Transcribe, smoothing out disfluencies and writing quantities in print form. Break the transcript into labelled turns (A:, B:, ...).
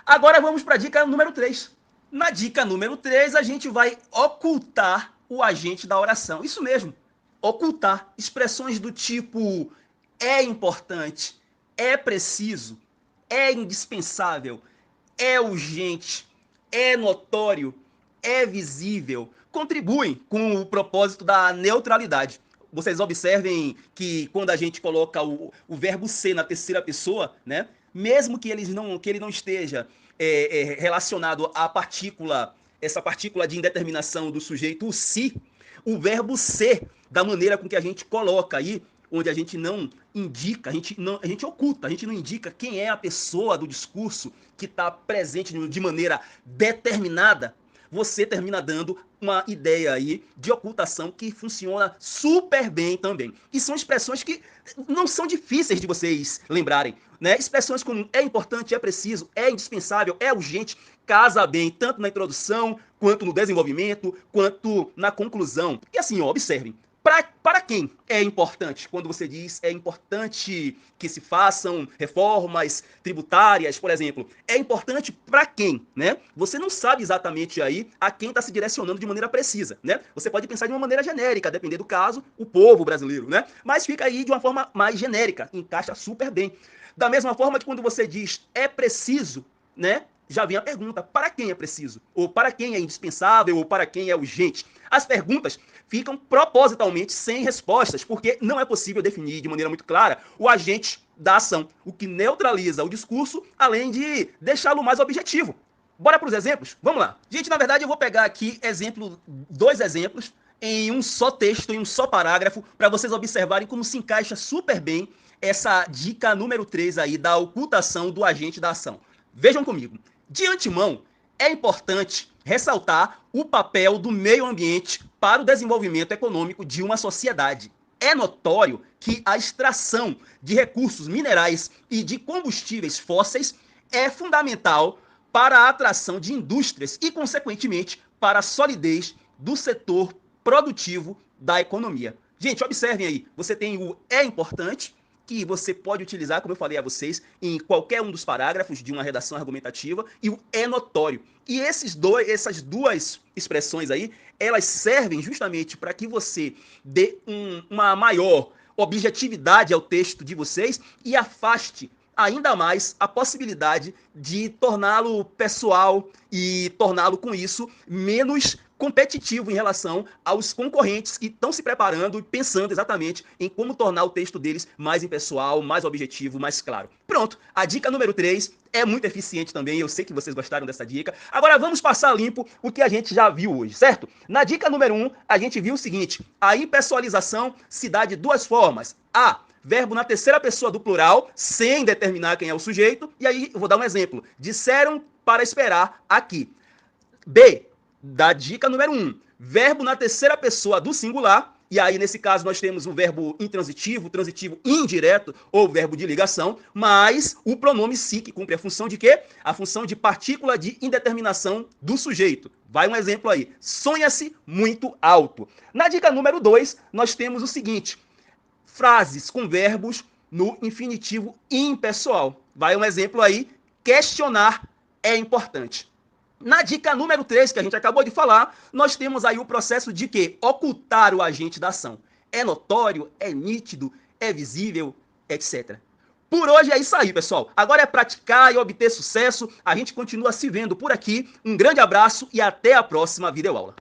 A: Agora vamos para a dica número 3. Na dica número 3, a gente vai ocultar o agente da oração. Isso mesmo, ocultar expressões do tipo é importante, é preciso, é indispensável, é urgente, é notório, é visível, contribuem com o propósito da neutralidade. Vocês observem que quando a gente coloca o verbo ser na terceira pessoa, né, mesmo que ele não esteja relacionado à partícula, essa partícula de indeterminação do sujeito, o si, o verbo ser, da maneira com que a gente coloca aí, onde a gente não indica, a gente oculta, a gente não indica quem é a pessoa do discurso que está presente de maneira determinada, você termina dando uma ideia aí de ocultação que funciona super bem também. E são expressões que não são difíceis de vocês lembrarem, né? Expressões como é importante, é preciso, é indispensável, é urgente, casa bem tanto na introdução, quanto no desenvolvimento, quanto na conclusão. E assim, ó, observem, para quem é importante? Quando você diz é importante que se façam reformas tributárias, por exemplo, é importante para quem, né? Você não sabe exatamente aí a quem está se direcionando de maneira precisa, né? Você pode pensar de uma maneira genérica, depender do caso, o povo brasileiro, né? Mas fica aí de uma forma mais genérica, encaixa super bem. Da mesma forma que quando você diz é preciso, né? Já vem a pergunta, para quem é preciso? Ou para quem é indispensável? Ou para quem é urgente? As perguntas ficam propositalmente sem respostas, porque não é possível definir de maneira muito clara o agente da ação, o que neutraliza o discurso, além de deixá-lo mais objetivo. Bora para os exemplos? Vamos lá. Gente, na verdade, eu vou pegar aqui dois exemplos em um só texto, em um só parágrafo, para vocês observarem como se encaixa super bem essa dica número 3 aí da ocultação do agente da ação. Vejam comigo. De antemão, é importante ressaltar o papel do meio ambiente para o desenvolvimento econômico de uma sociedade. É notório que a extração de recursos minerais e de combustíveis fósseis é fundamental para a atração de indústrias e, consequentemente, para a solidez do setor produtivo da economia. Gente, observem aí, você tem o é importante, que você pode utilizar, como eu falei a vocês, em qualquer um dos parágrafos de uma redação argumentativa, e o é notório. E essas duas expressões aí, elas servem justamente para que você dê uma maior objetividade ao texto de vocês e afaste ainda mais a possibilidade de torná-lo pessoal e torná-lo, com isso, menos competitivo em relação aos concorrentes que estão se preparando e pensando exatamente em como tornar o texto deles mais impessoal, mais objetivo, mais claro. Pronto, a dica número 3 é muito eficiente também, eu sei que vocês gostaram dessa dica. Agora vamos passar limpo o que a gente já viu hoje, certo? Na dica número 1, a gente viu o seguinte, a impessoalização se dá de duas formas. A, verbo na terceira pessoa do plural, sem determinar quem é o sujeito, e aí eu vou dar um exemplo. Disseram para esperar aqui. B, da dica número 1, verbo na terceira pessoa do singular, e aí nesse caso nós temos o verbo intransitivo, transitivo indireto ou verbo de ligação, mais o pronome si, que cumpre a função de quê? A função de partícula de indeterminação do sujeito. Vai um exemplo aí. Sonha-se muito alto. Na dica número 2, nós temos o seguinte, frases com verbos no infinitivo impessoal. Vai um exemplo aí, questionar é importante. Na dica número 3, que a gente acabou de falar, nós temos aí o processo de quê? Ocultar o agente da ação. É notório, é nítido, é visível, etc. Por hoje é isso aí, pessoal. Agora é praticar e obter sucesso. A gente continua se vendo por aqui. Um grande abraço e até a próxima videoaula.